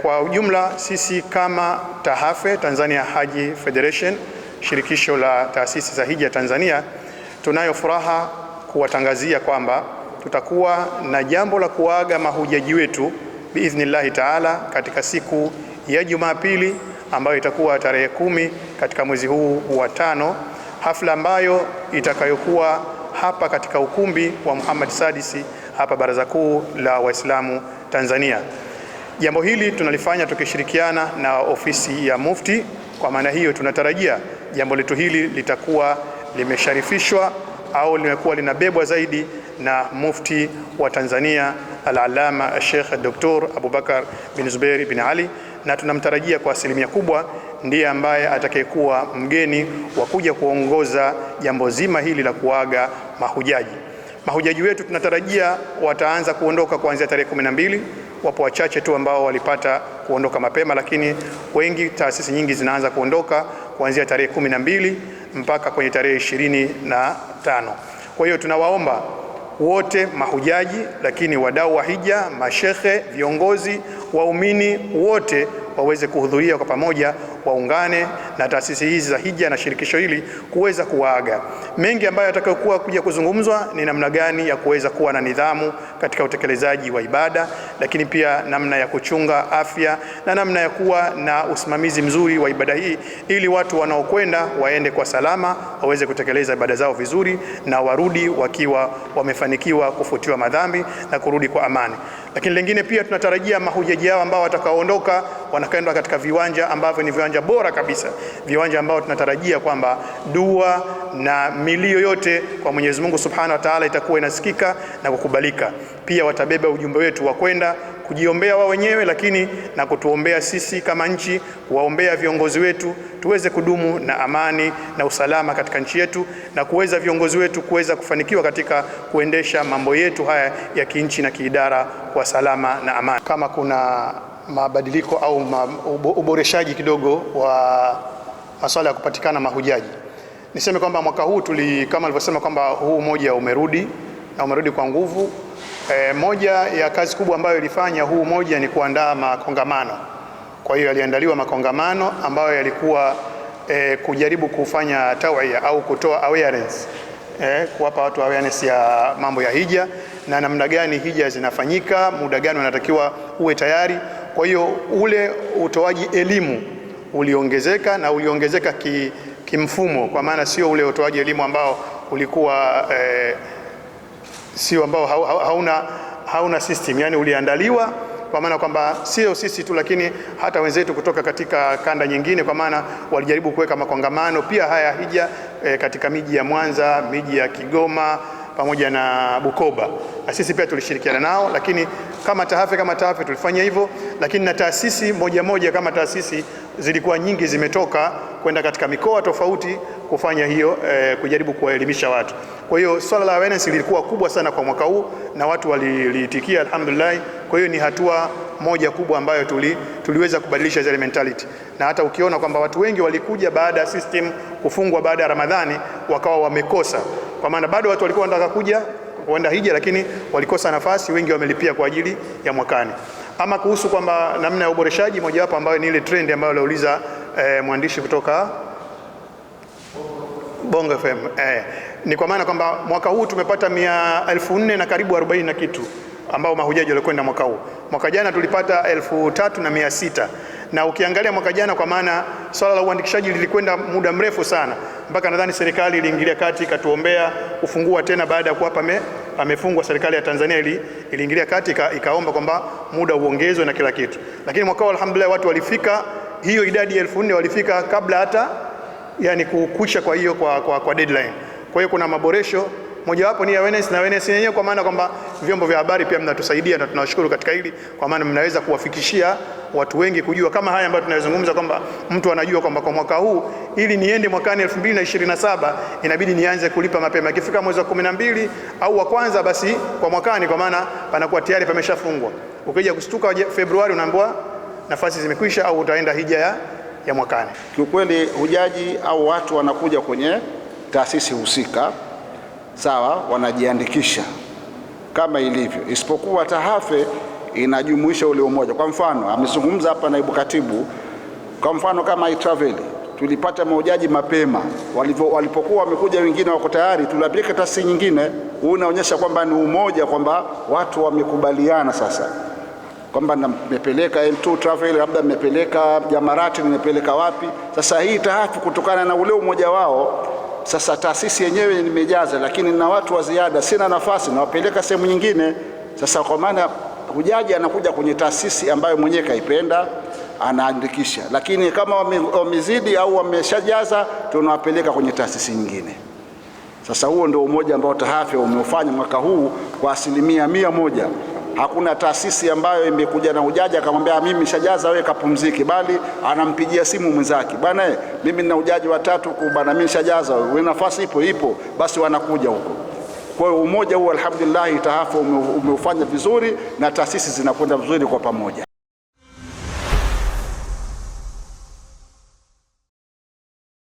Kwa ujumla sisi kama TAHAFE, Tanzania Haji Federation, shirikisho la taasisi za hija Tanzania, tunayo furaha kuwatangazia kwamba tutakuwa na jambo la kuaga mahujaji wetu biidhnillahi taala katika siku ya Jumapili ambayo itakuwa tarehe 10 katika mwezi huu wa 5, hafla ambayo itakayokuwa hapa katika ukumbi wa Muhammad Sadisi hapa Baraza Kuu la Waislamu Tanzania. Jambo hili tunalifanya tukishirikiana na ofisi ya Mufti. Kwa maana hiyo tunatarajia jambo letu hili litakuwa limesharifishwa au limekuwa linabebwa zaidi na Mufti wa Tanzania Al-Allama Sheikh Dr. Abubakar bin Zubair bin Ali, na tunamtarajia kwa asilimia kubwa ndiye ambaye atakayekuwa mgeni wa kuja kuongoza jambo zima hili la kuaga mahujaji. Mahujaji wetu tunatarajia wataanza kuondoka kuanzia tarehe 12. Wapo wachache tu ambao walipata kuondoka mapema, lakini wengi, taasisi nyingi zinaanza kuondoka kuanzia tarehe 12 mpaka kwenye tarehe 25. Kwa hiyo tunawaomba wote mahujaji, lakini wadau wa hija, mashekhe, viongozi, waumini wote waweze kuhudhuria kwa pamoja, waungane na taasisi hizi za hija na shirikisho hili kuweza kuwaaga. Mengi ambayo yatakayokuwa kuja kuzungumzwa ni namna gani ya kuweza kuwa na nidhamu katika utekelezaji wa ibada, lakini pia namna ya kuchunga afya na namna ya kuwa na usimamizi mzuri wa ibada hii, ili watu wanaokwenda waende kwa salama, waweze kutekeleza ibada zao vizuri na warudi wakiwa wamefanikiwa kufutiwa madhambi na kurudi kwa amani. Lakini lingine pia tunatarajia mahujaji hao ambao watakaoondoka wanakwenda katika viwanja ambavyo ni viwanja bora kabisa, viwanja ambao tunatarajia kwamba dua na milio yote kwa Mwenyezi Mungu Subhanahu wa Ta'ala itakuwa inasikika na kukubalika. Pia watabeba ujumbe wetu wa kwenda kujiombea wao wenyewe, lakini na kutuombea sisi kama nchi, kuwaombea viongozi wetu tuweze kudumu na amani na usalama katika nchi yetu, na kuweza viongozi wetu kuweza kufanikiwa katika kuendesha mambo yetu haya ya kinchi na kiidara kwa salama na amani. Kama kuna mabadiliko au uboreshaji kidogo wa masuala ya kupatikana mahujaji, niseme kwamba mwaka huu kama alivyosema kwamba huu moja umerudi na umerudi kwa nguvu. Moja ya kazi kubwa ambayo ilifanya huu moja ni kuandaa makongamano. Kwa hiyo yaliandaliwa makongamano ambayo yalikuwa kujaribu kufanya tawia au kutoa awareness, kuwapa watu awareness ya mambo ya hija na namna gani hija zinafanyika, muda gani wanatakiwa uwe tayari. Kwa hiyo ule utoaji elimu uliongezeka, na uliongezeka kimfumo, kwa maana sio ule utoaji elimu ambao ulikuwa sio ambao hauna system, yani uliandaliwa, kwa maana kwamba sio sisi tu lakini hata wenzetu kutoka katika kanda nyingine, kwa maana walijaribu kuweka makongamano pia haya hija katika miji ya Mwanza, miji ya Kigoma pamoja na Bukoba, na sisi pia tulishirikiana nao. Lakini kama TAHAFE tulifanya hivyo, lakini na taasisi moja kama taasisi zilikuwa nyingi zimetoka kwenda katika mikoa tofauti kufanya hiyo, kujaribu kuwaelimisha watu. Kwa hiyo swala la awareness lilikuwa kubwa sana kwa mwaka huu na watu waliitikia alhamdulillah. Kwa hiyo ni hatua moja kubwa ambayo tuliweza kubadilisha zile mentality, na hata ukiona kwamba watu wengi walikuja baada ya system kufungwa baada ya Ramadhani wakawa wamekosa, kwa maana bado watu walikuwa wanataka kuja kuenda hija lakini walikosa nafasi, wengi wamelipia kwa ajili ya mwakani. Ama kuhusu kwamba namna ya uboreshaji, moja wapo ambayo ni ile trend ambayo aliuliza mwandishi kutoka Bongo FM, ni kwa maana kwamba mwaka huu tumepata 4,000 na karibu 40 na kitu ambao mahujaji walikwenda mwaka huu. Mwaka jana tulipata 3,600, na ukiangalia mwaka jana, kwa maana swala la uandikishaji lilikwenda muda mrefu sana, mpaka nadhani serikali iliingilia kati ikatuombea kufungua tena baada ya kuwa pamefungwa. Serikali ya Tanzania iliingilia kati ikaomba kwamba muda uongezwe na kila kitu, lakini mwaka alhamdulillah watu walifika hiyo idadi 4,000 walifika kabla hata yani kukwisha kwa hiyo kwa deadline. Kwa hiyo kuna maboresho, mojawapo ni awareness, na awareness yenyewe kwa maana kwamba vyombo vya habari pia mnatusaidia, na tunawashukuru katika hili, kwa maana mnaweza kuwafikishia watu wengi kujua kama haya ambayo tunayozungumza, kwamba mtu anajua kwamba kwa mwaka huu ili niende mwakani 2027 inabidi nianze kulipa mapema. Ikifika mwezi wa 12 au wa kwanza, basi kwa mwakani, kwa maana panakuwa tayari pameshafungwa. Ukija kustuka Februari unaambiwa nafasi zimekwisha au utaenda hija ya mwakani. Kiukweli hujaji au watu wanakuja kwenye taasisi husika, sawa, wanajiandikisha kama ilivyo, isipokuwa TAHAFE inajumuisha ule umoja. Kwa mfano amezungumza hapa naibu katibu, kwa mfano kama iTravel tulipata mahujaji mapema, walipokuwa wamekuja wengine wako tayari, tulapeleka taasisi nyingine. Huu unaonyesha kwamba ni umoja, kwamba watu wamekubaliana sasa kwamba nimepeleka M2 Travel, labda nimepeleka Jamarati, nimepeleka wapi. Sasa hii tahafu kutokana na ule umoja wao, sasa taasisi yenyewe nimejaza, lakini na watu wa ziada, sina nafasi, nawapeleka sehemu nyingine. Sasa kwa maana hujaji anakuja kwenye taasisi ambayo mwenyewe kaipenda, anaandikisha, lakini kama wamezidi au wameshajaza, tunawapeleka kwenye taasisi nyingine. Sasa huo ndio umoja ambao TAHAFE umeufanya mwaka huu kwa 100%. Hakuna taasisi ambayo imekuja na hujaji akamwambia mimi nishajaza, wewe kapumziki, bali anampigia simu mwenzake, bwana mimi nina hujaji watatu bwana, mimi nishajaza, wewe nafasi ipo, basi wanakuja huko. Kwa hiyo umoja huu alhamdulillah TAHAFE umeufanya vizuri na taasisi zinakwenda vizuri kwa pamoja.